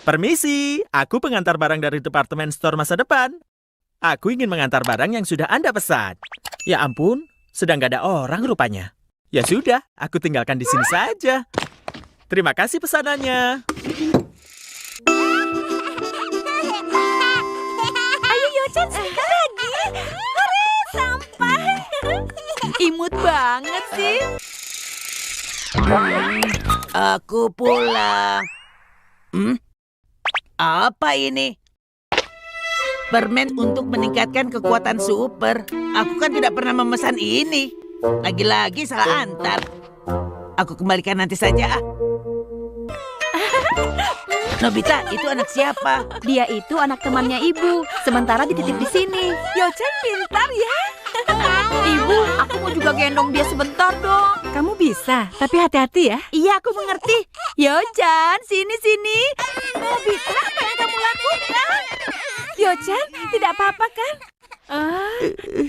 Permisi, aku pengantar barang dari departemen store masa depan. Aku ingin mengantar barang yang sudah Anda pesan. Ya ampun, sedang gak ada orang rupanya. Ya sudah, aku tinggalkan di sini saja. Terima kasih pesanannya. Ayo Yo-chan, sebentar lagi. Hore, sampai. Imut banget sih. Aku pulang. Apa ini? Permen untuk meningkatkan kekuatan super. Aku kan tidak pernah memesan ini. Lagi-lagi salah antar. Aku kembalikan nanti saja. Nobita, itu anak siapa? Dia itu anak temannya ibu. Sementara dititip di sini. Yo-chan pintar ya. Ibu, aku mau juga gendong dia sebentar dong. Kamu bisa, tapi hati-hati ya. Iya, aku mengerti. Yo-chan, sini. Nobita, apa yang kamu lakukan? Yo-chan, tidak apa-apa kan?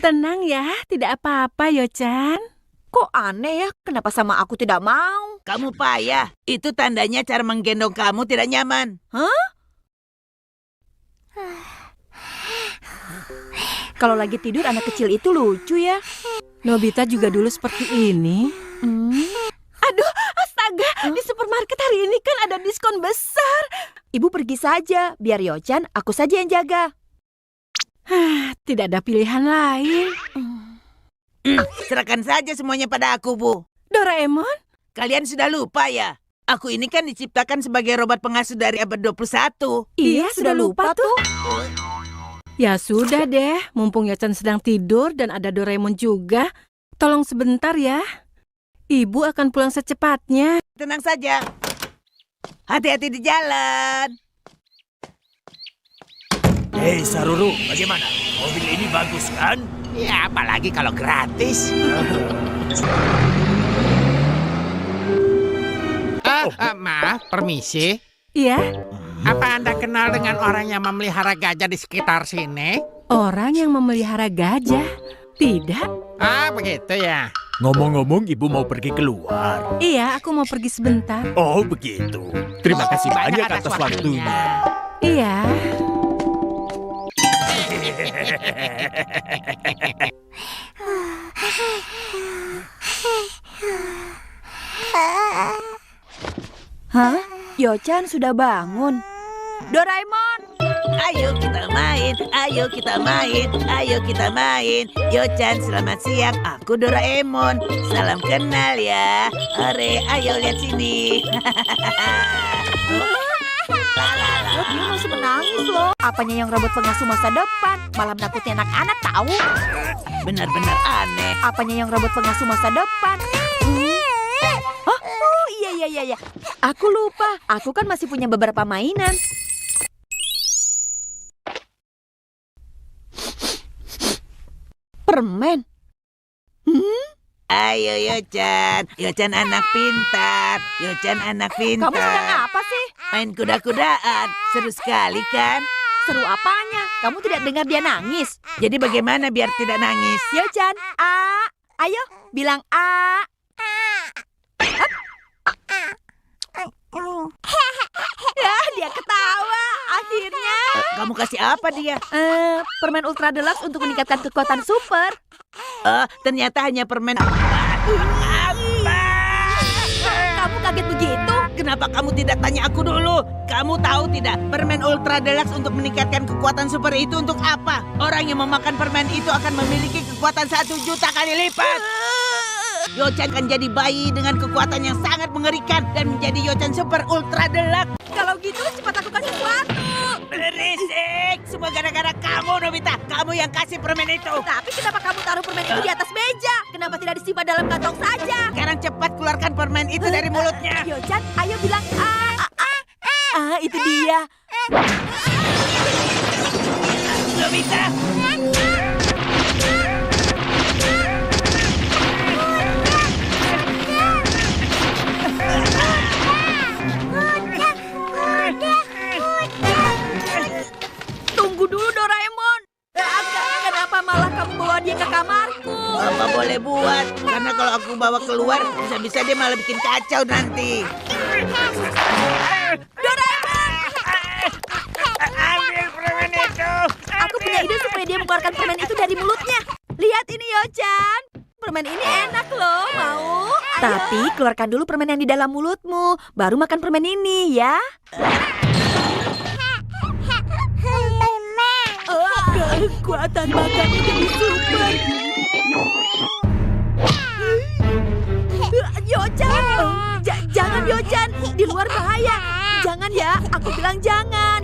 Tenang ya, tidak apa-apa Yo-chan. Kok aneh ya? Kenapa sama aku tidak mau? Kamu payah. Itu tandanya cara menggendong kamu tidak nyaman. Hah? Kalau lagi tidur anak kecil itu lucu ya. Nobita juga dulu seperti ini. Aduh, astaga. Di supermarket hari ini kan ada diskon besar. Ibu pergi saja. Biar Yo-chan, aku saja yang jaga. Tidak ada pilihan lain. Serahkan saja semuanya pada aku, Bu. Doraemon? Kalian sudah lupa ya? Aku ini kan diciptakan sebagai robot pengasuh dari abad 21. Iya, sudah lupa tuh. Ya sudah deh, mumpung Yo-chan sedang tidur dan ada Doraemon juga. Tolong sebentar ya. Ibu akan pulang secepatnya. Tenang saja. Hati-hati di jalan. Hei Saruru, bagaimana? Mobil ini bagus kan? Ya, apalagi kalau gratis. Maaf, permisi. Iya, Apa Anda kenal dengan orang yang memelihara gajah di sekitar sini? orang yang memelihara gajah. Tidak. Begitu ya. Ngomong-ngomong, ibu mau pergi keluar. Iya, aku mau pergi sebentar. Oh, begitu. Terima kasih banyak Banyak atas waktunya. Iya. Hah? Yo-chan sudah bangun. Doraemon! Ayo kita main, ayo kita main, ayo kita main. Yo-chan, selamat siang. Aku Doraemon. Salam kenal ya. Hore, ayo lihat sini. Oh, dia masih menangis loh. Apanya yang robot pengasuh masa depan? Malah menakuti anak-anak tahu. Benar-benar aneh. Apanya yang robot pengasuh masa depan? Oh, iya. Aku lupa. Aku kan masih punya beberapa mainan. Permen. Ayo Yo-chan. Yo-chan anak pintar. Yo-chan anak pintar. Kamu sedang apa sih? Main kuda-kudaan. Seru sekali kan? Seru apanya? Kamu tidak dengar dia nangis? Jadi bagaimana biar tidak nangis? Yo-chan, A. Ayo, bilang A. Ya, dia ketawa. Akhirnya. Kamu kasih apa dia? Permen Ultra Deluxe untuk meningkatkan kekuatan super. Ternyata hanya permen. Kamu kaget begitu? Kenapa kamu tidak tanya aku dulu? Kamu tahu tidak, permen Ultra Deluxe untuk meningkatkan kekuatan super itu untuk apa? Orang yang memakan permen itu akan memiliki kekuatan 1.000.000 kali lipat. Yo-chan akan jadi bayi dengan kekuatan yang sangat mengerikan dan menjadi Yo-chan Super Ultra Deluxe. Kalau gitu cepat lakukan sesuatu. Berisik! Semua gara-gara kamu, Nobita. Kamu yang kasih permen itu. Tapi kenapa kamu taruh permen itu di atas meja? Kenapa tidak disimpan dalam kantong saja? Sekarang cepat keluarkan permen itu dari mulutnya. Yo-chan, ayo bilang A. Itu dia. Nobita! Tunggu dulu Doraemon. Kenapa malah kamu bawa dia ke kamarku? Apa boleh buat? Karena kalau aku bawa keluar, bisa-bisa dia malah bikin kacau nanti. Doraemon! punya ide supaya dia mengeluarkan permen itu dari mulutnya. Lihat ini, Yochan. Permen ini enak loh, mau? Tapi keluarkan dulu permen yang di dalam mulutmu, baru makan permen ini, ya. Kekuatan makannya jadi super. Yochan, jangan Yochan, di luar bahaya. Jangan ya, aku bilang jangan.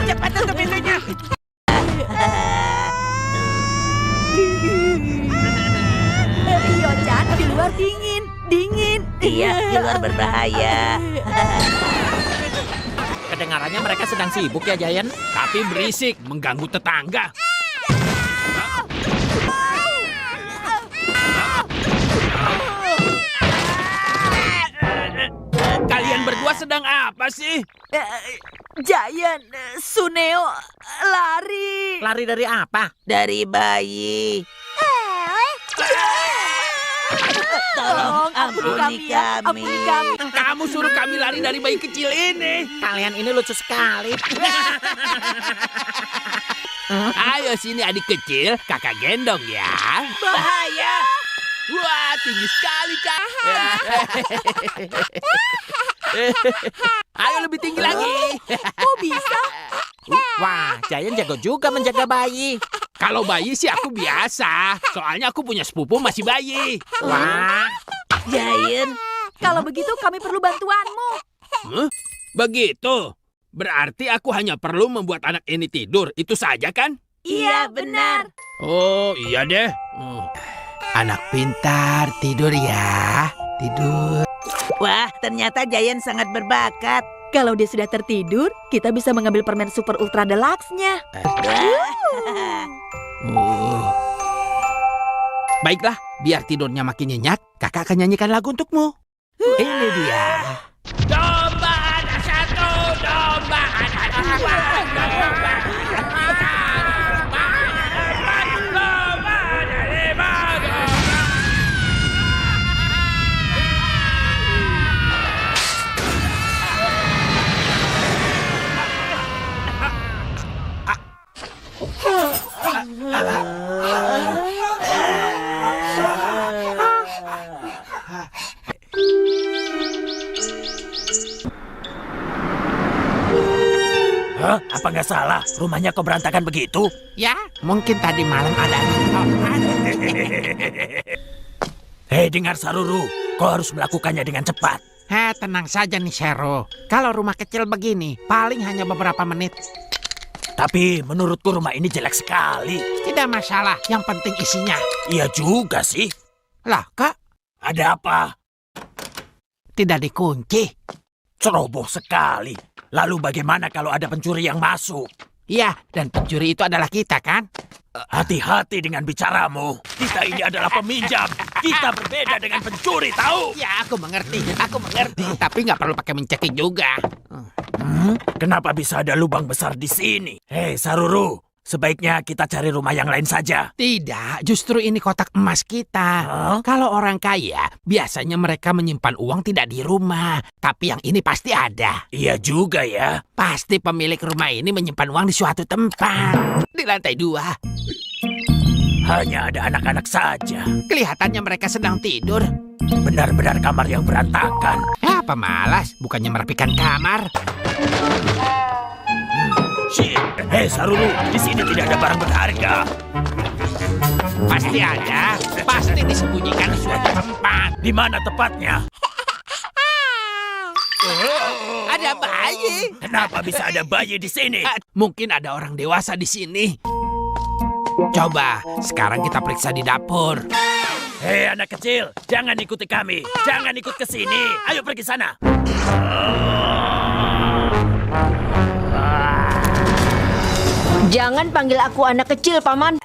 Cepat tutup pintunya. Yochan, di luar dingin. Iya, di luar berbahaya. Kedengarannya mereka sedang sibuk ya, Giant. Tapi berisik, mengganggu tetangga. Kalian berdua sedang apa sih? Giant, Suneo, lari. Lari dari apa? Dari bayi. Tolong ampuni kami. Kamu suruh kami lari dari bayi kecil ini. Kalian ini lucu sekali. Ayo sini adik kecil, kakak gendong ya. Bahaya. Wah, tinggi sekali, Kak. Ayo lebih tinggi lagi. Kok bisa? Wah, Giant jago juga menjaga bayi. Kalau bayi sih aku biasa. Soalnya aku punya sepupu masih bayi. Wah, Giant. Kalau begitu kami perlu bantuanmu. Huh? Begitu. Berarti aku hanya perlu membuat anak ini tidur. Itu saja kan? Iya, benar. Oh, iya deh. Anak pintar, tidur ya. Tidur. Wah, ternyata Giant sangat berbakat. Kalau dia sudah tertidur, kita bisa mengambil permen super ultra deluxe-nya. Baiklah, biar tidurnya makin nyenyak, kakak akan nyanyikan lagu untukmu. Ini dia. Domba ada satu, domba ada dua, domba ada tiga, domba ada empat, domba ada lima, domba. hah? Apa nggak salah? Rumahnya kok berantakan begitu? Ya, mungkin tadi malam ada. Hei, dengar Saruru, kau harus melakukannya dengan cepat. Tenang saja nih, Shero. Kalau rumah kecil begini, paling hanya beberapa menit. Tapi menurutku rumah ini jelek sekali. Tidak masalah, yang penting isinya. Iya juga sih. Lah, Kak, Ada apa? tidak dikunci. Ceroboh sekali. Lalu bagaimana kalau ada pencuri yang masuk? Iya, dan pencuri itu adalah kita, kan? Hati-hati dengan bicaramu. Kita ini adalah peminjam. Kita berbeda dengan pencuri, tahu? Ya, aku mengerti. Tapi nggak perlu pakai mencekik juga. Kenapa bisa ada lubang besar di sini? Hei, Saruru, sebaiknya kita cari rumah yang lain saja. Tidak, justru ini kotak emas kita. Hah? Kalau orang kaya, biasanya mereka menyimpan uang tidak di rumah. Tapi yang ini pasti ada. Iya juga ya. Pasti pemilik rumah ini menyimpan uang di suatu tempat. Di lantai 2. Hanya ada anak-anak saja. Kelihatannya mereka sedang tidur. Benar-benar kamar yang berantakan. Apa malas? Bukannya merapikan kamar. Shit. Hei, Saruru, di sini tidak ada barang berharga. Pasti ada. Pasti disembunyikan di suatu tempat. Di mana tepatnya? Ada bayi. Kenapa bisa ada bayi di sini? Mungkin ada orang dewasa di sini. Coba, sekarang kita periksa di dapur. Hei, anak kecil, jangan ikuti kami. Jangan ikut ke sini. Ayo pergi sana. Jangan panggil aku anak kecil, Paman.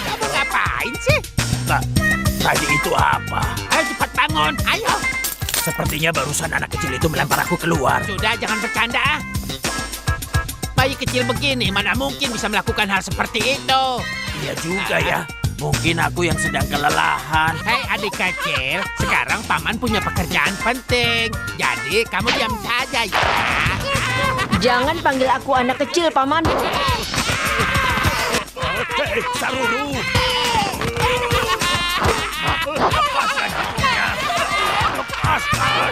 Kamu ngapain sih? Tadi itu apa? Ayo cepat bangun, ayo. Sepertinya barusan anak kecil itu melempar aku keluar. Sudah, jangan bercanda. Bayi kecil begini, mana mungkin bisa melakukan hal seperti itu? Iya juga ya. Mungkin aku yang sedang kelelahan. Hei adik kecil, sekarang paman punya pekerjaan penting. Jadi kamu diam saja ya. Jangan panggil aku anak kecil, Paman. Hei, Saruru. Lepaskan ibunya. Lepaskan.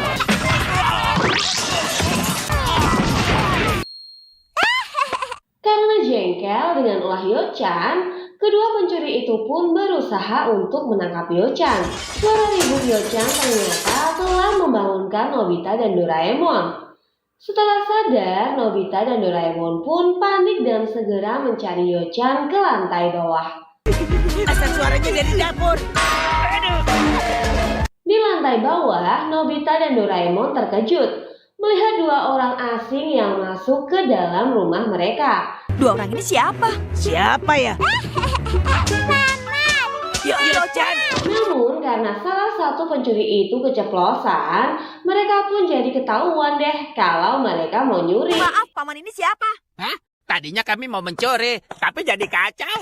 Karena jengkel dengan ulah Yo-chan, kedua pencuri itu pun berusaha untuk menangkap Yo-chan. Suara ribut Yo-chan ternyata telah membangunkan Nobita dan Doraemon. Setelah sadar, Nobita dan Doraemon pun panik dan segera mencari Yo-chan ke lantai bawah. Asal suaranya dari dapur. Di lantai bawah, Nobita dan Doraemon terkejut melihat dua orang asing yang masuk ke dalam rumah mereka. Dua orang ini siapa? Siapa ya? Yo-chan. Namun karena salah satu pencuri itu keceplosan, mereka pun jadi ketahuan deh kalau mereka mau nyuri. Maaf, Paman ini siapa? Hah? Tadinya kami mau mencuri, tapi jadi kacau.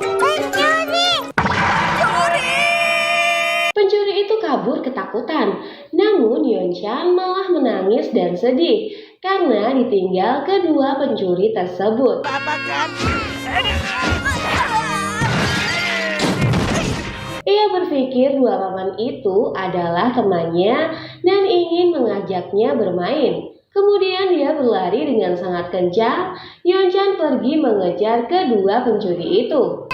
Pencuri itu kabur ketakutan, namun Yo-chan malah menangis dan sedih karena ditinggal kedua pencuri tersebut. Apa kan? Ia berpikir dua paman itu adalah temannya dan ingin mengajaknya bermain. Kemudian dia berlari dengan sangat kencang. Yo-chan pergi mengejar kedua pencuri itu.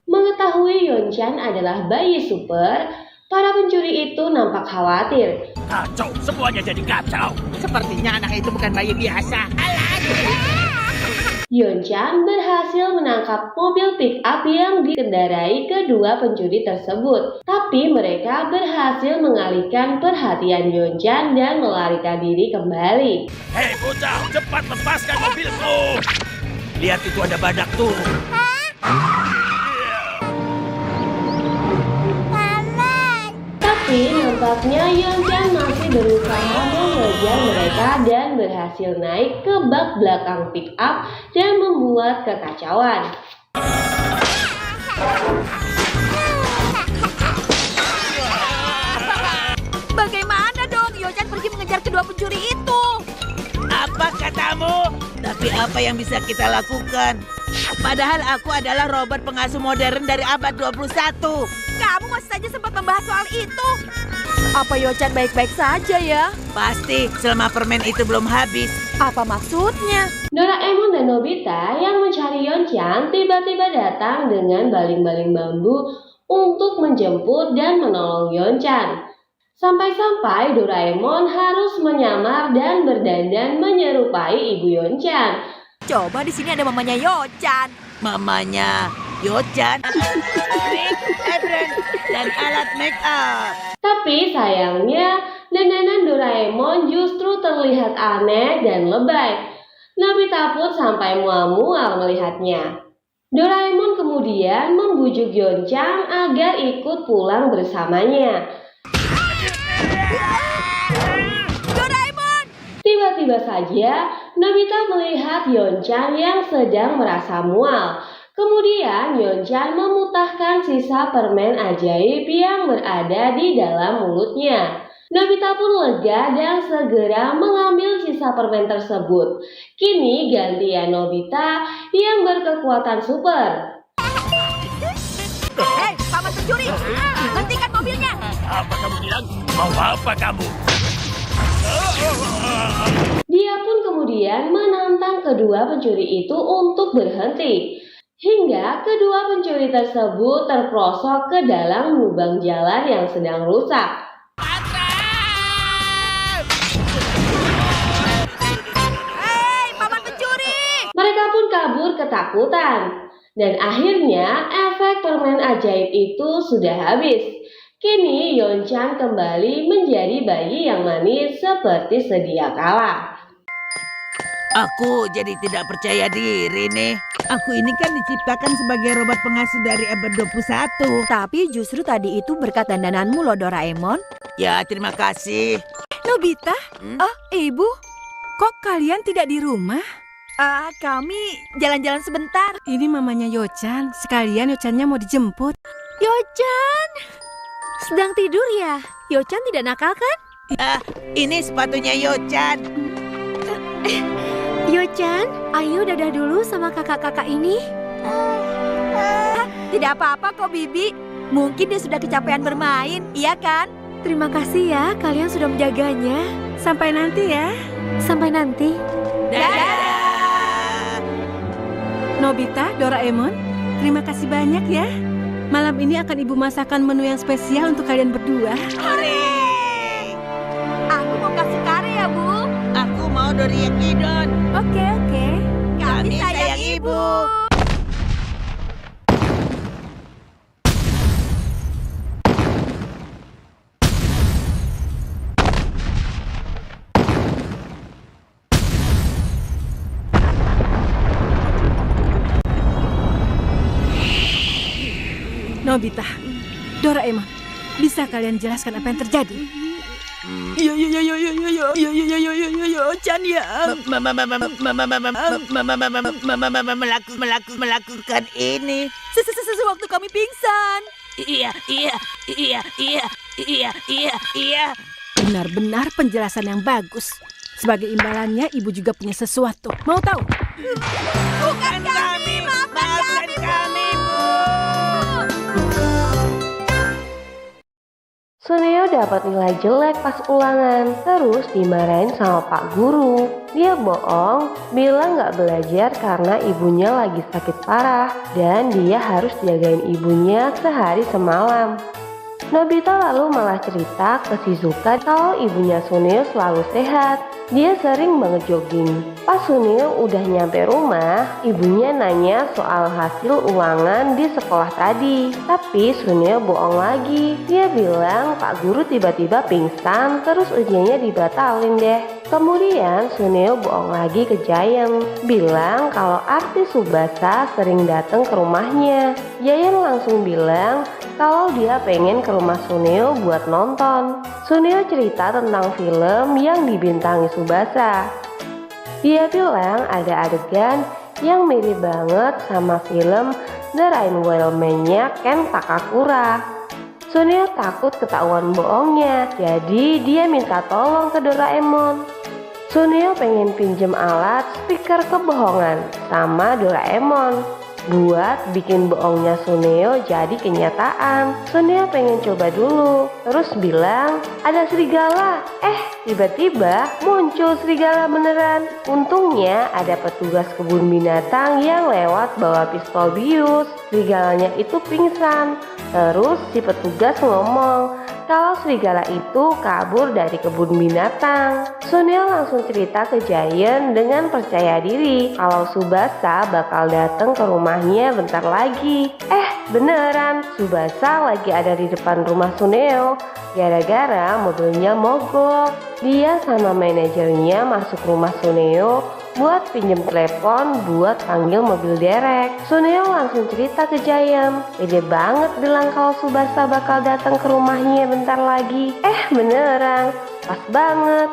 Mengetahui Yo-chan adalah bayi super, para pencuri itu nampak khawatir. Kacau, semuanya jadi kacau. Sepertinya anak itu bukan bayi biasa. Yo-chan berhasil menangkap mobil pick-up yang dikendarai kedua pencuri tersebut. Tapi mereka berhasil mengalihkan perhatian Yo-chan dan melarikan diri kembali. Hei bocah, cepat lepaskan mobilku. Lihat itu ada badak tuh. Tapi nampaknya Yo-chan masih berusaha mengejar mereka dan berhasil naik ke bak belakang pick-up dan membuat kekacauan. Bagaimana dong? Yo-chan pergi mengejar kedua pencuri itu. Apa katamu? Tapi apa yang bisa kita lakukan? Padahal aku adalah robot pengasuh modern dari abad 21. Kamu masih saja sempat membahas soal itu. Apa Yo-chan baik-baik saja ya? Pasti selama permen itu belum habis. Apa maksudnya? Doraemon dan Nobita yang mencari Yo-chan tiba-tiba datang dengan baling-baling bambu untuk menjemput dan menolong Yo-chan. Sampai-sampai Doraemon harus menyamar dan berdandan menyerupai ibu Yo-chan. Coba di sini ada mamanya Yo-chan. Mamanya Yo-chan, Rick, Ebren, dan alat make up. Tapi sayangnya, dandanan Doraemon justru terlihat aneh dan lebay. Nobita pun sampai mual-mual melihatnya. Doraemon kemudian membujuk Yo-chan agar ikut pulang bersamanya. Doraemon! Tiba-tiba saja, Nobita melihat Yo-chan yang sedang merasa mual. Kemudian Yo-chan memutahkan sisa permen ajaib yang berada di dalam mulutnya. Nobita pun lega dan segera mengambil sisa permen tersebut. Kini gantian Nobita yang berkekuatan super. Hei, paman pencuri! Hentikan mobilnya! Apa kamu bilang? Mau apa kamu? Dia pun kemudian menantang kedua pencuri itu untuk berhenti. Hingga kedua pencuri tersebut terperosok ke dalam lubang jalan yang sedang rusak. Hei, paman pencuri! Mereka pun kabur ketakutan. Dan akhirnya efek permen ajaib itu sudah habis. Kini Yo-chan kembali menjadi bayi yang manis seperti sedia kala. Aku jadi tidak percaya diri nih. Aku ini kan diciptakan sebagai robot pengasuh dari abad 21. Tapi justru tadi itu berkat dandananmu loh Doraemon. Ya, terima kasih. Nobita, Ibu, kok kalian tidak di rumah? kami jalan-jalan sebentar. Ini mamanya Yochan. Sekalian Yochannya mau dijemput. Yochan, sedang tidur ya? Yochan tidak nakal kan? Ini sepatunya Yochan. Yochan, ayo dadah dulu sama kakak-kakak ini. Tidak apa-apa kok Bibi. Mungkin dia sudah kecapean bermain, iya kan? Terima kasih ya, kalian sudah menjaganya. Sampai nanti ya. Sampai nanti. Dadah. Nobita, Doraemon, terima kasih banyak ya. Malam ini akan ibu masakan menu yang spesial untuk kalian berdua. Aku mau kasih kare ya, Bu. Aku mau doriyakidon. Oke. Kami sayang ibu. Nobita, Doraemon, bisa kalian jelaskan apa yang terjadi? Yochan ya. Melakukan ini. Sewaktu kami pingsan. Iya. Benar-benar penjelasan yang bagus. Sebagai imbalannya, ibu juga punya sesuatu. Mau tahu? Bukan kami, maafkan kami, Bu. Suneo dapat nilai jelek pas ulangan, terus dimarahin sama Pak Guru. Dia bohong, bilang gak belajar karena ibunya lagi sakit parah dan dia harus jagain ibunya sehari semalam. Nobita lalu malah cerita ke Shizuka kalau ibunya Suneo selalu sehat. Dia sering banget jogging. Pas Suneo udah nyampe rumah, ibunya nanya soal hasil ulangan di sekolah tadi. Tapi Suneo bohong lagi. Dia bilang Pak Guru tiba-tiba pingsan, terus ujiannya dibatalin deh. Kemudian Suneo bohong lagi ke Giant, bilang kalau artis Tsubasa sering datang ke rumahnya. Giant langsung bilang kalau dia pengen ke rumah Suneo buat nonton. Suneo cerita tentang film yang dibintangi Tsubasa. Dia bilang ada adegan yang mirip banget sama film The Rainbow Man-nya Ken Takakura. Suneo takut ketahuan bohongnya, jadi dia minta tolong ke Doraemon. Suneo pengen pinjem alat speaker kebohongan sama Doraemon buat bikin bohongnya Suneo jadi kenyataan. Suneo pengen coba dulu, terus bilang ada serigala. Tiba-tiba muncul serigala beneran. Untungnya ada petugas kebun binatang yang lewat bawa pistol bius. Serigalanya itu pingsan. Terus si petugas ngomong kalau serigala itu kabur dari kebun binatang. Suneo langsung cerita ke Giant dengan percaya diri kalau Tsubasa bakal datang ke rumahnya bentar lagi. Beneran, Tsubasa lagi ada di depan rumah Suneo. Gara-gara mobilnya mogok. Dia sama manajernya masuk rumah Suneo buat pinjem telepon buat panggil mobil derek. Suneo langsung cerita ke Giant. Pede banget bilang kalau Tsubasa bakal datang ke rumahnya bentar lagi. Beneran, pas banget.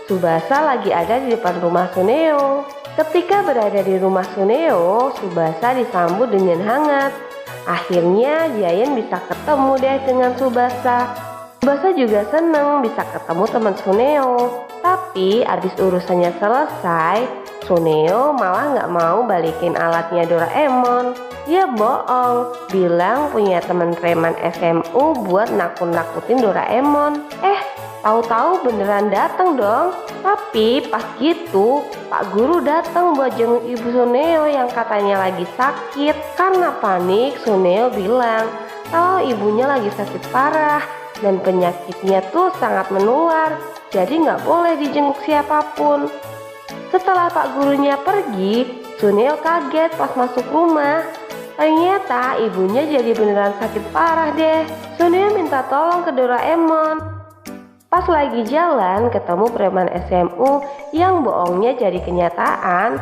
Tsubasa lagi ada di depan rumah Suneo. Ketika berada di rumah Suneo, Tsubasa disambut dengan hangat. Akhirnya Giant bisa ketemu deh dengan Tsubasa. Tsubasa juga seneng bisa ketemu teman Suneo. Tapi abis urusannya selesai, Suneo malah gak mau balikin alatnya Doraemon. Dia bohong, bilang punya teman preman SMU buat nakut-nakutin Doraemon. Tahu-tahu beneran datang dong. Tapi pas gitu Pak Guru datang buat jenguk ibu Suneo yang katanya lagi sakit. Karena panik, Suneo bilang kalau ibunya lagi sakit parah dan penyakitnya tuh sangat menular, jadi nggak boleh dijenguk siapapun. Setelah Pak Gurunya pergi, Suneo kaget pas masuk rumah. Ternyata ibunya jadi beneran sakit parah deh. Suneo minta tolong ke Doraemon. Pas lagi jalan ketemu preman SMU yang bohongnya jadi kenyataan.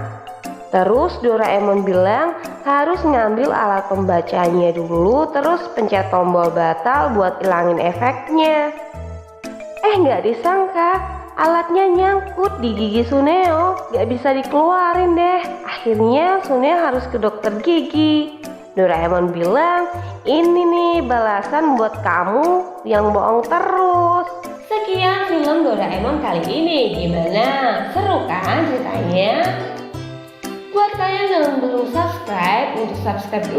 Terus Doraemon bilang harus ngambil alat pembacanya dulu, terus pencet tombol batal buat ilangin efeknya. Nggak disangka alatnya nyangkut di gigi Suneo, nggak bisa dikeluarin deh. Akhirnya Suneo harus ke dokter gigi. Doraemon bilang, ini nih balasan buat kamu yang bohong terus. Sekian film Doraemon kali ini. Gimana? Seru kan ceritanya? Buat kalian yang belum subscribe, untuk subscribe dulu